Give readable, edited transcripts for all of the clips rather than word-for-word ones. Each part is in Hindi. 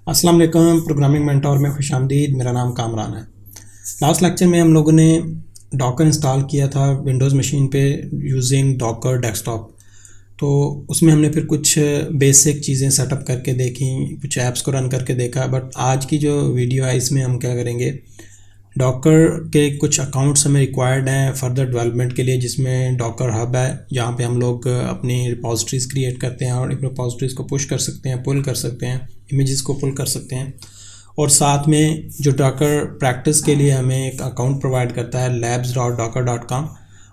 अस्सलाम वालेकुम। प्रोग्रामिंग मेंटोर में खुशामदीद। मेरा नाम कामरान है। लास्ट लेक्चर में हम लोगों ने डॉकर इंस्टॉल किया था विंडोज़ मशीन पे यूजिंग डॉकर डेस्कटॉप। तो उसमें हमने फिर कुछ बेसिक चीज़ें सेटअप करके देखी, कुछ ऐप्स को रन करके देखा। बट आज की जो वीडियो है इसमें हम क्या करेंगे, डॉकर के कुछ अकाउंट्स हमें रिक्वायर्ड हैं फर्दर डेवलपमेंट के लिए, जिसमें डॉकर हब है जहाँ पे हम लोग अपनी रिपोजिटरीज़ क्रिएट करते हैं और रिपोजिटरीज़ को पुश कर सकते हैं, पुल कर सकते हैं, इमेजेस को पुल कर सकते हैं। और साथ में जो डॉकर प्रैक्टिस के लिए हमें एक अकाउंट प्रोवाइड करता है labs.docker.com,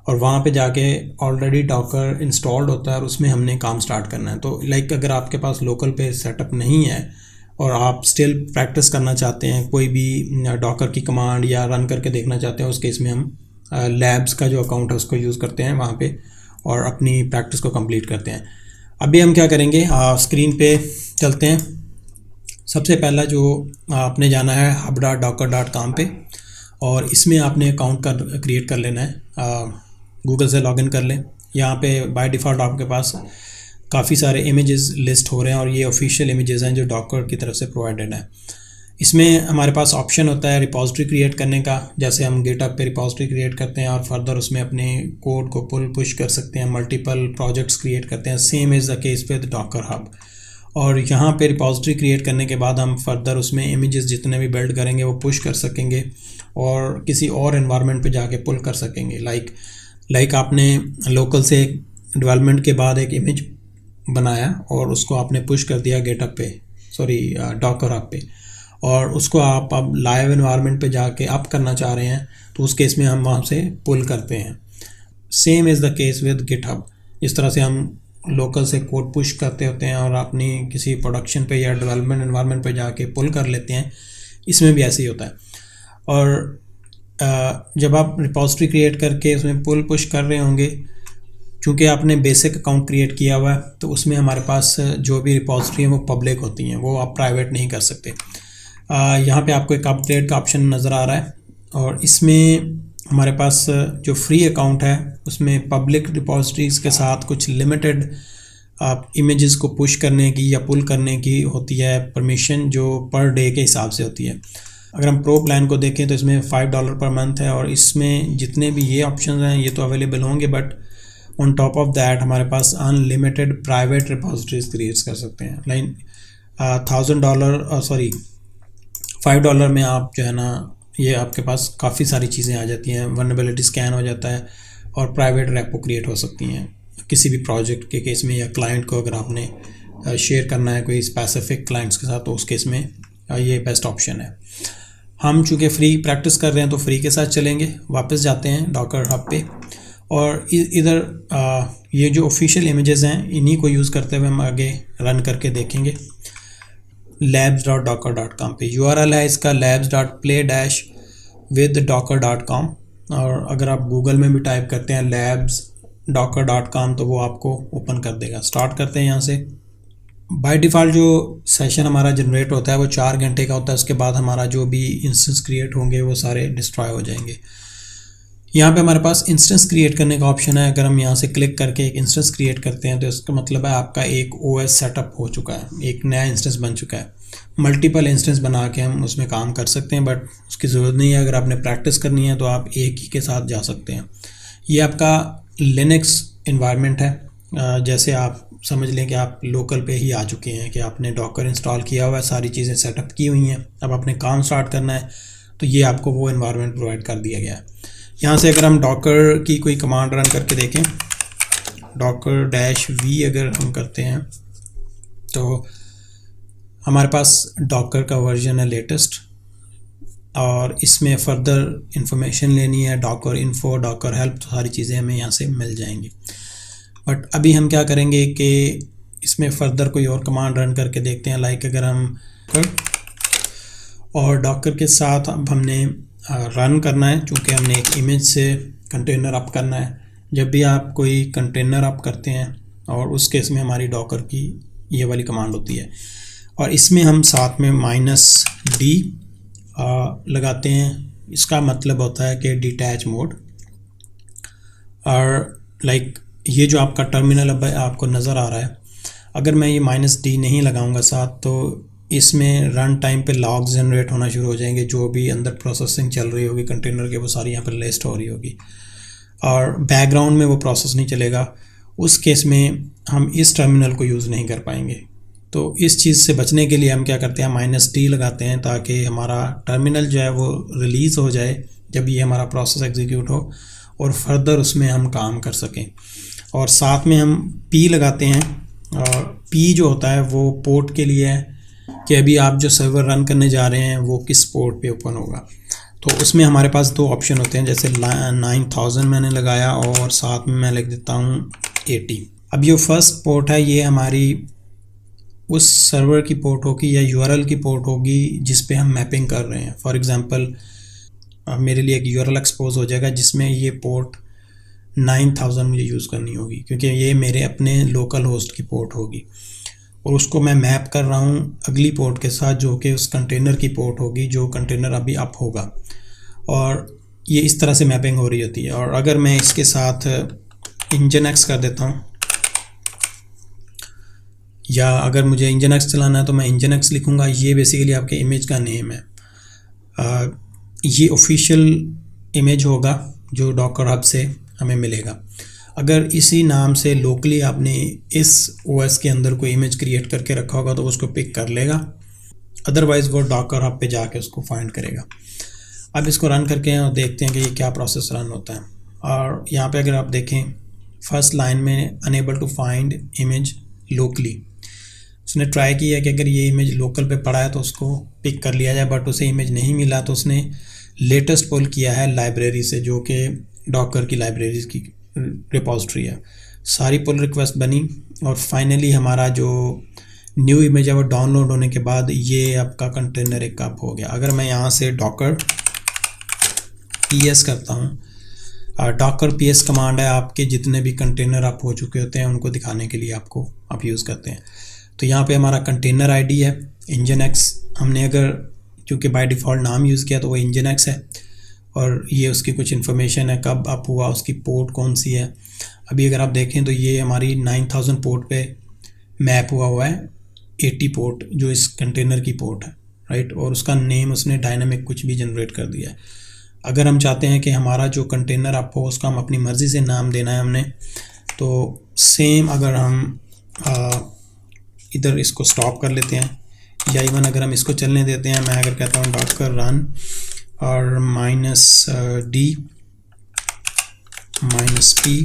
और वहाँ पे जाके ऑलरेडी डॉकर इंस्टॉल्ड होता है और उसमें हमने काम स्टार्ट करना है। तो लाइक अगर आपके पास लोकल पे सेटअप नहीं है और आप स्टिल प्रैक्टिस करना चाहते हैं, कोई भी डॉकर की कमांड या रन करके देखना चाहते हैं, उस केस में हम लैब्स का जो अकाउंट है उसको यूज़ करते हैं वहाँ पे और अपनी प्रैक्टिस को कंप्लीट करते हैं। अभी हम क्या करेंगे, स्क्रीन पे चलते हैं। सबसे पहला जो आपने जाना है hub.docker.com पे, और इसमें आपने अकाउंट क्रिएट कर लेना है। गूगल से लॉगिन कर लें। यहाँ पे बाय डिफ़ॉल्ट आपके पास काफ़ी सारे इमेजेस लिस्ट हो रहे हैं और ये ऑफिशियल इमेजेस हैं जो डॉकर की तरफ से प्रोवाइडेड है। इसमें हमारे पास ऑप्शन होता है रिपोजिटरी क्रिएट करने का, जैसे हम गिटहब पे रिपोजिटरी क्रिएट करते हैं और फर्दर उसमें अपने कोड को पुश कर सकते हैं, मल्टीपल प्रोजेक्ट्स क्रिएट करते हैं। Same is the case with Docker hub. और यहाँ पे रिपोजिटरी क्रिएट करने के बाद हम फर्दर उसमें इमेजेस जितने भी बिल्ड करेंगे वो पुश कर सकेंगे और किसी और एनवायरनमेंट पे जाके पुल कर सकेंगे। लाइक आपने लोकल से डेवलपमेंट के बाद एक इमेज बनाया और उसको आपने पुश कर दिया गिटहब पे, डॉकर हब पे, और उसको आप अब लाइव एनवायरनमेंट पे जाके अप करना चाह रहे हैं, तो उस केस में हम वहाँ से पुल करते हैं। Same is the case with GitHub. इस तरह से हम लोकल से कोड पुश करते होते हैं और अपनी किसी प्रोडक्शन पे या डेवलपमेंट एनवायरनमेंट पे जाके पुल कर लेते हैं। इसमें भी ऐसे ही होता है। और जब आप रिपोजिटरी क्रिएट करके उसमें पुल पुश कर रहे होंगे, चूँकि आपने बेसिक अकाउंट क्रिएट किया हुआ है, तो उसमें हमारे पास जो भी रिपोजिटरी हैं वो पब्लिक होती हैं, वो आप प्राइवेट नहीं कर सकते। यहाँ पे आपको एक अपग्रेड का ऑप्शन नज़र आ रहा है और इसमें हमारे पास जो फ्री अकाउंट है उसमें पब्लिक रिपोजिटरीज़ के साथ कुछ लिमिटेड इमेजेस को पुश करने की या पुल करने की होती है परमिशन, जो पर डे के हिसाब से होती है। अगर हम प्रो प्लान को देखें तो इसमें $5 पर मंथ है और इसमें जितने भी ये ऑप्शन हैं ये तो अवेलेबल होंगे, but on top of that हमारे पास अनलिमिटेड प्राइवेट रिपोजिटरीज क्रिएट कर सकते हैं। $5 में आप जो है ना, ये आपके पास काफ़ी सारी चीज़ें आ जाती हैं। वल्नरेबिलिटी स्कैन हो जाता है और प्राइवेट रेपो क्रिएट हो सकती हैं किसी भी प्रोजेक्ट के केस में, या क्लाइंट को अगर आपने शेयर करना है कोई स्पेसिफिक क्लाइंट्स के साथ, तो उस केस में ये बेस्ट ऑप्शन है। हम चूँकि फ्री प्रैक्टिस कर रहे हैं तो फ्री के साथ चलेंगे। वापस जाते हैं डॉकर हब पे और इधर ये जो ऑफिशियल इमेजेस हैं इन्हीं को यूज़ करते हुए हम आगे रन करके देखेंगे। labs.docker.com पे URL है इसका labs.play-with-docker.com, और अगर आप गूगल में भी टाइप करते हैं labs.docker.com तो वो आपको ओपन कर देगा। स्टार्ट करते हैं यहाँ से। बाय डिफ़ॉल्ट जो सेशन हमारा जनरेट होता है वो 4 घंटे का होता है। उसके बाद हमारा जो भी इंस्टेंस क्रिएट होंगे वो सारे डिस्ट्रॉय हो जाएंगे। यहाँ पे हमारे पास इंस्टेंस क्रिएट करने का ऑप्शन है। अगर हम यहाँ से क्लिक करके एक इंस्टेंस क्रिएट करते हैं तो इसका मतलब है आपका एक OS सेटअप हो चुका है, एक नया इंस्टेंस बन चुका है। मल्टीपल इंस्टेंस बना के हम उसमें काम कर सकते हैं, बट उसकी ज़रूरत नहीं है। अगर आपने प्रैक्टिस करनी है तो आप एक ही के साथ जा सकते हैं। ये आपका लिनक्स इन्वायरमेंट है। जैसे आप समझ लें कि आप लोकल पे ही आ चुके हैं, कि आपने डॉकर इंस्टॉल किया हुआ है, सारी चीज़ें सेटअप की हुई हैं, अब आपने काम स्टार्ट करना है, तो ये आपको वो इन्वायरमेंट प्रोवाइड कर दिया गया है। यहाँ से अगर हम डॉकर की कोई कमांड रन करके देखें, docker-v अगर हम करते हैं तो हमारे पास डॉकर का वर्जन है लेटेस्ट, और इसमें फर्दर इंफॉर्मेशन लेनी है, डॉकर इन्फो, डॉकर हेल्प, तो सारी चीज़ें हमें यहाँ से मिल जाएंगी। बट अभी हम क्या करेंगे कि इसमें फर्दर कोई और कमांड रन करके देखते हैं। लाइक अगर हम और डॉकर के साथ अब हमने रन करना है, चूँकि हमने एक इमेज से कंटेनर अप करना है। जब भी आप कोई कंटेनर अप करते हैं और उस केस में हमारी डॉकर की ये वाली कमांड होती है, और इसमें हम साथ में -d लगाते हैं। इसका मतलब होता है कि डिटैच मोड। और लाइक ये जो आपका टर्मिनल अब आपको नज़र आ रहा है, अगर मैं ये -d नहीं लगाऊंगा साथ, तो इसमें रन टाइम पे लॉग्स जनरेट होना शुरू हो जाएंगे, जो भी अंदर प्रोसेसिंग चल रही होगी कंटेनर के वो सारी यहाँ पर लिस्ट हो रही होगी और बैकग्राउंड में वो प्रोसेस नहीं चलेगा। उस केस में हम इस टर्मिनल को यूज़ नहीं कर पाएंगे। तो इस चीज़ से बचने के लिए हम क्या करते हैं, -t लगाते हैं ताकि हमारा टर्मिनल जो है वो रिलीज़ हो जाए जब ये हमारा प्रोसेस एग्जीक्यूट हो और फर्दर उसमें हम काम कर सकें। और साथ में हम p लगाते हैं और p जो होता है वो पोर्ट के लिए है कि अभी आप जो सर्वर रन करने जा रहे हैं वो किस पोर्ट पे ओपन होगा। तो उसमें हमारे पास 2 ऑप्शन होते हैं, जैसे 9000 मैंने लगाया और साथ में मैं लिख देता हूँ 80। अब ये फर्स्ट पोर्ट है, ये हमारी उस सर्वर की पोर्ट होगी या URL की पोर्ट होगी जिस पे हम मैपिंग कर रहे हैं। फॉर एग्जांपल मेरे लिए एक URL एक्सपोज हो जाएगा जिसमें ये पोर्ट 9000 मुझे यूज़ करनी होगी क्योंकि ये मेरे अपने लोकल होस्ट की पोर्ट होगी और उसको मैं मैप कर रहा हूँ अगली पोर्ट के साथ जो कि उस कंटेनर की पोर्ट होगी, जो कंटेनर अभी अप होगा। और ये इस तरह से मैपिंग हो रही होती है। और अगर मैं इसके साथ nginx कर देता हूँ या अगर मुझे nginx चलाना है तो मैं nginx लिखूँगा। ये बेसिकली आपके इमेज का नेम है। ये ऑफिशियल इमेज होगा जो डॉकर हब से हमें मिलेगा। अगर इसी नाम से लोकली आपने इस OS के अंदर कोई इमेज क्रिएट करके रखा होगा तो उसको पिक कर लेगा, अदरवाइज़ वो डॉकर हब पे जाके उसको फाइंड करेगा। अब इसको रन करके और देखते हैं कि ये क्या प्रोसेस रन होता है। और यहाँ पे अगर आप देखें फर्स्ट लाइन में unable to find image locally, उसने ट्राई किया कि अगर ये इमेज लोकल पे पड़ा है तो उसको पिक कर लिया जाए, बट उसे इमेज नहीं मिला तो उसने लेटेस्ट पुल किया है लाइब्रेरी से, जो कि डॉकर की लाइब्रेरी की रिपोजिटरी है। सारी पुल रिक्वेस्ट बनी और फाइनली हमारा जो न्यू इमेज है वो डाउनलोड होने के बाद ये आपका कंटेनर एक अप हो गया। अगर मैं यहाँ से डॉकर ps करता हूँ, डॉकर ps कमांड है आपके जितने भी कंटेनर अप हो चुके होते हैं उनको दिखाने के लिए आपको आप यूज़ करते हैं। तो यहाँ पे हमारा कंटेनर आईडी है nginx, हमने अगर क्योंकि बाय डिफ़ॉल्ट नाम यूज़ किया तो वो nginx है और ये उसकी कुछ इन्फॉर्मेशन है, कब अप हुआ, उसकी पोर्ट कौन सी है। अभी अगर आप देखें तो ये हमारी 9000 पोर्ट पे मैप हुआ है 80 पोर्ट जो इस कंटेनर की पोर्ट है, राइट। और उसका नेम उसने डायनामिक कुछ भी जनरेट कर दिया है। अगर हम चाहते हैं कि हमारा जो कंटेनर अप हो उसका हम अपनी मर्ज़ी से नाम देना है हमने, तो सेम अगर हम इधर इसको स्टॉप कर लेते हैं या इवन अगर हम इसको चलने देते हैं, मैं अगर कहता हूँ डॉकर रन और -d -p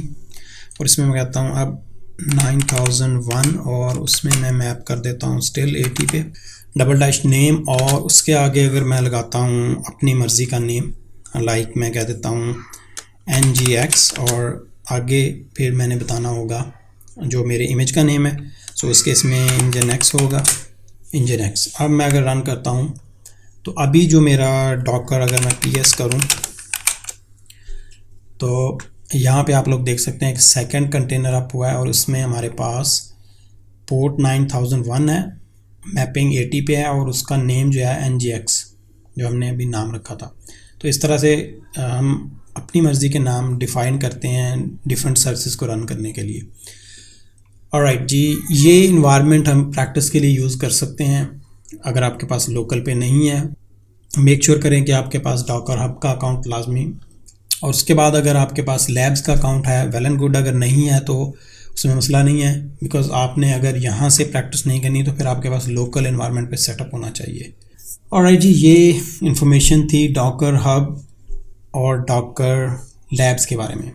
और इसमें मैं कहता हूँ अब 9001 और उसमें मैं मैप कर देता हूँ स्टिल 80 पे /नेम और उसके आगे अगर मैं लगाता हूँ अपनी मर्ज़ी का नेम, लाइक मैं कह देता हूँ ngx और आगे फिर मैंने बताना होगा जो मेरे इमेज का नेम है। सो इस केस में nginx होगा nginx। अब मैं अगर रन करता हूँ तो अभी जो मेरा डॉकर अगर मैं ps करूँ तो यहाँ पे आप लोग देख सकते हैं एक सेकंड कंटेनर अप हुआ है और उसमें हमारे पास पोर्ट 9001 है, मैपिंग 80 पे है और उसका नेम जो है ngx जो हमने अभी नाम रखा था। तो इस तरह से हम अपनी मर्ज़ी के नाम डिफ़ाइन करते हैं डिफरेंट सर्विसेज को रन करने के लिए। ऑलराइट जी, ये इन्वायरमेंट हम प्रैक्टिस के लिए यूज़ कर सकते हैं अगर आपके पास लोकल पे नहीं है। मेक श्योर करें कि आपके पास डॉकर हब का अकाउंट लाजमी, और उसके बाद अगर आपके पास लैब्स का अकाउंट है वेल एंड गुड, अगर नहीं है तो उसमें मसला नहीं है, बिकॉज आपने अगर यहाँ से प्रैक्टिस नहीं करनी तो फिर आपके पास लोकल इन्वायरमेंट पे सेटअप होना चाहिए। ऑलराइट जी, ये इन्फॉर्मेशन थी डॉकर हब और डॉकर लैब्स के बारे में।